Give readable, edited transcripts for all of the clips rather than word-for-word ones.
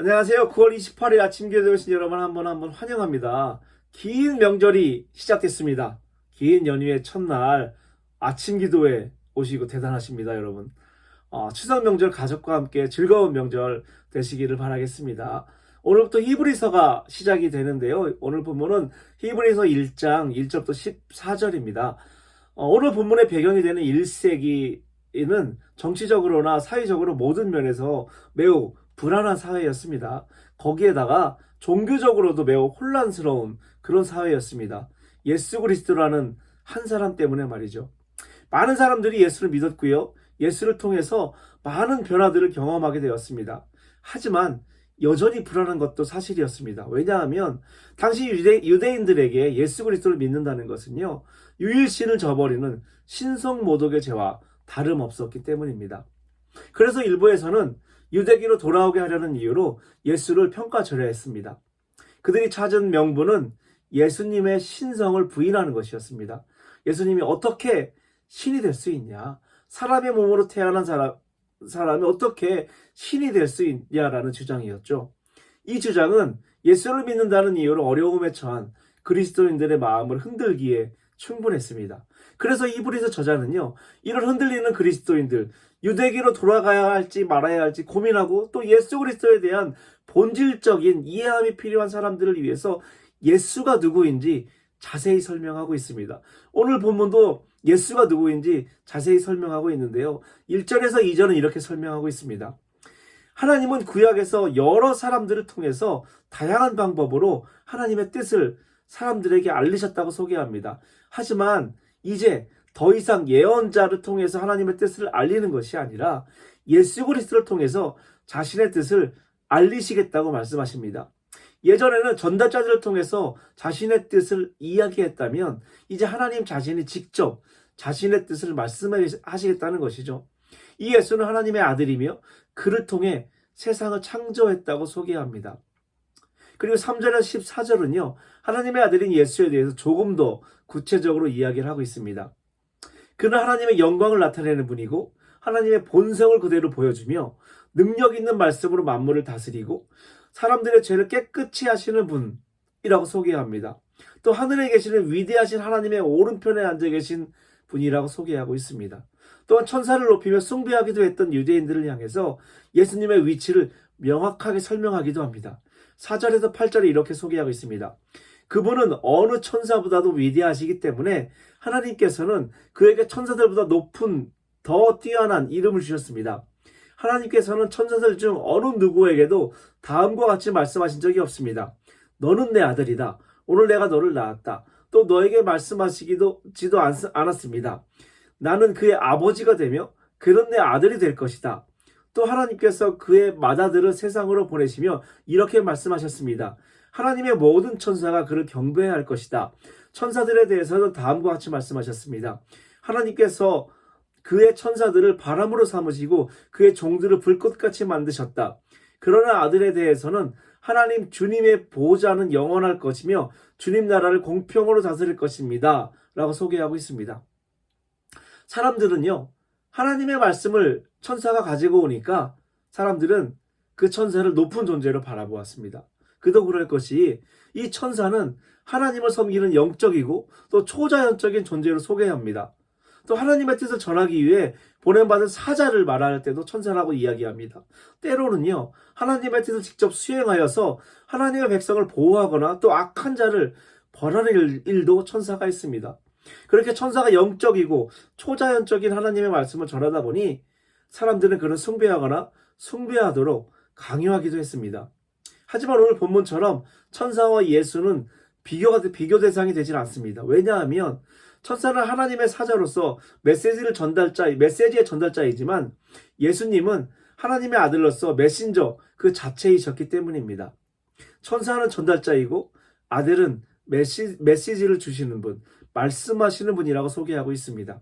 안녕하세요. 9월 28일 아침 기도에 오신 여러분 한번 환영합니다. 긴 명절이 시작됐습니다. 긴 연휴의 첫날 아침 기도에 오시고 대단하십니다, 여러분. 추석 명절 가족과 함께 즐거운 명절 되시기를 바라겠습니다. 오늘부터 히브리서가 시작이 되는데요. 오늘 본문은 히브리서 1장 1절부터 14절입니다. 오늘 본문의 배경이 되는 1세기는 정치적으로나 사회적으로 모든 면에서 매우 불안한 사회였습니다. 거기에다가 종교적으로도 매우 혼란스러운 그런 사회였습니다. 예수 그리스도라는 한 사람 때문에 말이죠. 많은 사람들이 예수를 믿었고요. 예수를 통해서 많은 변화들을 경험하게 되었습니다. 하지만 여전히 불안한 것도 사실이었습니다. 왜냐하면 당시 유대인들에게 예수 그리스도를 믿는다는 것은요, 유일신을 저버리는 신성모독의 죄와 다름없었기 때문입니다. 그래서 일부에서는 유대기로 돌아오게 하려는 이유로 예수를 평가절하했습니다. 그들이 찾은 명분은 예수님의 신성을 부인하는 것이었습니다. 예수님이 어떻게 신이 될 수 있냐? 사람의 몸으로 태어난 사람이 어떻게 신이 될 수 있냐라는 주장이었죠. 이 주장은 예수를 믿는다는 이유로 어려움에 처한 그리스도인들의 마음을 흔들기에 충분했습니다. 그래서 이브리서 저자는요, 이런 흔들리는 그리스도인들, 유대기로 돌아가야 할지 말아야 할지 고민하고 또 예수 그리스도에 대한 본질적인 이해함이 필요한 사람들을 위해서 예수가 누구인지 자세히 설명하고 있습니다. 오늘 본문도 예수가 누구인지 자세히 설명하고 있는데요. 1절에서 2절은 이렇게 설명하고 있습니다. 하나님은 구약에서 여러 사람들을 통해서 다양한 방법으로 하나님의 뜻을 사람들에게 알리셨다고 소개합니다. 하지만 이제 더 이상 예언자를 통해서 하나님의 뜻을 알리는 것이 아니라 예수 그리스도를 통해서 자신의 뜻을 알리시겠다고 말씀하십니다. 예전에는 전달자들을 통해서 자신의 뜻을 이야기했다면 이제 하나님 자신이 직접 자신의 뜻을 말씀하시겠다는 것이죠. 이 예수는 하나님의 아들이며 그를 통해 세상을 창조했다고 소개합니다. 그리고 3절에서 14절은요, 하나님의 아들인 예수에 대해서 조금 더 구체적으로 이야기를 하고 있습니다. 그는 하나님의 영광을 나타내는 분이고 하나님의 본성을 그대로 보여주며 능력 있는 말씀으로 만물을 다스리고 사람들의 죄를 깨끗이 하시는 분이라고 소개합니다. 또 하늘에 계시는 위대하신 하나님의 오른편에 앉아 계신 분이라고 소개하고 있습니다. 또한 천사를 높이며 숭배하기도 했던 유대인들을 향해서 예수님의 위치를 명확하게 설명하기도 합니다. 4절에서 8절에 이렇게 소개하고 있습니다. 그분은 어느 천사보다도 위대하시기 때문에 하나님께서는 그에게 천사들보다 높은 더 뛰어난 이름을 주셨습니다. 하나님께서는 천사들 중 어느 누구에게도 다음과 같이 말씀하신 적이 없습니다. 너는 내 아들이다. 오늘 내가 너를 낳았다. 또 너에게 말씀하시지도 않았습니다. 나는 그의 아버지가 되며 그는 내 아들이 될 것이다. 또 하나님께서 그의 맏아들을 세상으로 보내시며 이렇게 말씀하셨습니다. 하나님의 모든 천사가 그를 경배해야 할 것이다. 천사들에 대해서는 다음과 같이 말씀하셨습니다. 하나님께서 그의 천사들을 바람으로 삼으시고 그의 종들을 불꽃같이 만드셨다. 그러나 아들에 대해서는 하나님 주님의 보호자는 영원할 것이며 주님 나라를 공평으로 다스릴 것입니다. 라고 소개하고 있습니다. 사람들은요, 하나님의 말씀을 천사가 가지고 오니까 사람들은 그 천사를 높은 존재로 바라보았습니다. 그도 그럴 것이 이 천사는 하나님을 섬기는 영적이고 또 초자연적인 존재로 소개합니다. 또 하나님의 뜻을 전하기 위해 보냄받은 사자를 말할 때도 천사라고 이야기합니다. 때로는요, 하나님의 뜻을 직접 수행하여서 하나님의 백성을 보호하거나 또 악한 자를 벌하는 일도 천사가 있습니다. 그렇게 천사가 영적이고 초자연적인 하나님의 말씀을 전하다 보니 사람들은 그를 숭배하거나 숭배하도록 강요하기도 했습니다. 하지만 오늘 본문처럼 천사와 예수는 비교 대상이 되질 않습니다. 왜냐하면 천사는 하나님의 사자로서 메시지의 전달자이지만 예수님은 하나님의 아들로서 메신저 그 자체이셨기 때문입니다. 천사는 전달자이고 아들은 메시지를 주시는 분, 말씀하시는 분이라고 소개하고 있습니다.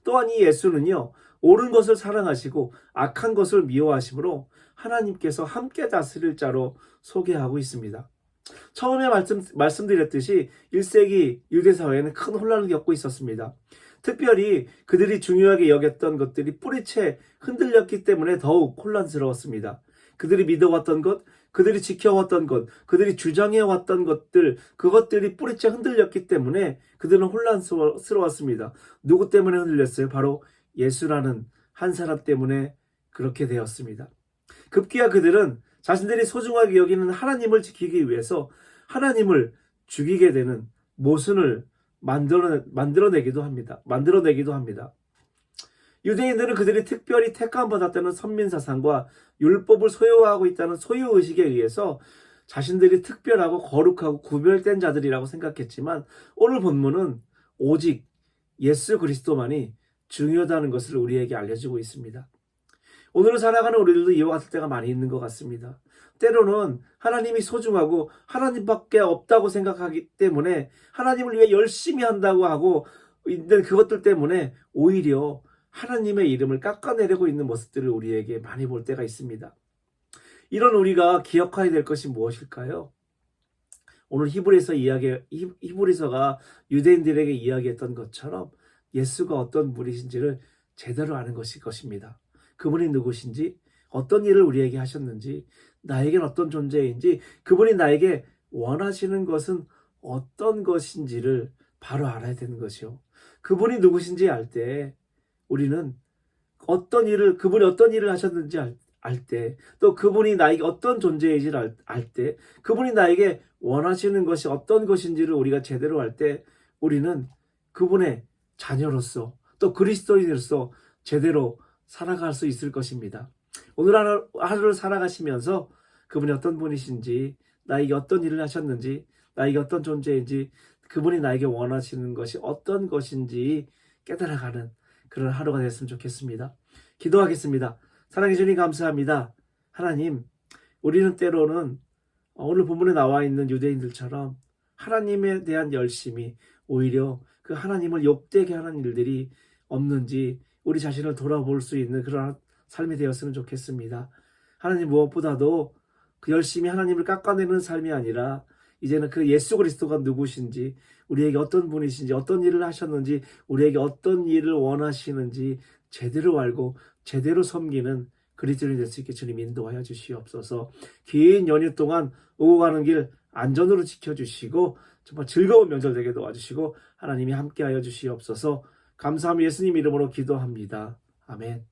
또한 이 예수는요, 옳은 것을 사랑하시고 악한 것을 미워하심으로 하나님께서 함께 다스릴 자로 소개하고 있습니다. 처음에 말씀드렸듯이 1세기 유대사회는 큰 혼란을 겪고 있었습니다. 특별히 그들이 중요하게 여겼던 것들이 뿌리채 흔들렸기 때문에 더욱 혼란스러웠습니다. 그들이 믿어왔던 것, 그들이 지켜왔던 것, 그들이 주장해왔던 것들, 그것들이 뿌리째 흔들렸기 때문에 그들은 혼란스러웠습니다. 누구 때문에 흔들렸어요? 바로 예수라는 한 사람 때문에 그렇게 되었습니다. 급기야 그들은 자신들이 소중하게 여기는 하나님을 지키기 위해서 하나님을 죽이게 되는 모순을 만들어내기도 합니다. 유대인들은 그들이 특별히 택함받았다는 선민사상과 율법을 소유하고 있다는 소유의식에 의해서 자신들이 특별하고 거룩하고 구별된 자들이라고 생각했지만 오늘 본문은 오직 예수 그리스도만이 중요하다는 것을 우리에게 알려주고 있습니다. 오늘을 살아가는 우리들도 이와 같을 때가 많이 있는 것 같습니다. 때로는 하나님이 소중하고 하나님밖에 없다고 생각하기 때문에 하나님을 위해 열심히 한다고 하고 있는 그것들 때문에 오히려 하나님의 이름을 깎아내리고 있는 모습들을 우리에게 많이 볼 때가 있습니다. 이런 우리가 기억해야 될 것이 무엇일까요? 오늘 히브리서가 유대인들에게 이야기했던 것처럼 예수가 어떤 분이신지를 제대로 아는 것일 것입니다. 그분이 누구신지, 어떤 일을 우리에게 하셨는지, 나에겐 어떤 존재인지, 그분이 나에게 원하시는 것은 어떤 것인지를 바로 알아야 되는 것이요. 그분이 누구신지 알 때 우리는 그분이 어떤 일을 하셨는지 알 때, 또 그분이 나에게 어떤 존재인지를 알 때, 그분이 나에게 원하시는 것이 어떤 것인지를 우리가 제대로 알 때, 우리는 그분의 자녀로서, 또 그리스도인으로서 제대로 살아갈 수 있을 것입니다. 오늘 하루를 살아가시면서 그분이 어떤 분이신지, 나에게 어떤 일을 하셨는지, 나에게 어떤 존재인지, 그분이 나에게 원하시는 것이 어떤 것인지 깨달아가는 그런 하루가 됐으면 좋겠습니다. 기도하겠습니다. 사랑해 주님 감사합니다. 하나님, 우리는 때로는 오늘 본문에 나와 있는 유대인들처럼 하나님에 대한 열심이 오히려 그 하나님을 욕되게 하는 일들이 없는지 우리 자신을 돌아볼 수 있는 그런 삶이 되었으면 좋겠습니다. 하나님, 무엇보다도 그 열심히 하나님을 깎아내는 삶이 아니라 이제는 그 예수 그리스도가 누구신지, 우리에게 어떤 분이신지, 어떤 일을 하셨는지, 우리에게 어떤 일을 원하시는지 제대로 알고 제대로 섬기는 그리스도인이 될 수 있게 주님 인도하여 주시옵소서. 긴 연휴 동안 오고 가는 길 안전으로 지켜주시고 정말 즐거운 명절 되게 도와주시고 하나님이 함께하여 주시옵소서. 감사하며 예수님 이름으로 기도합니다. 아멘.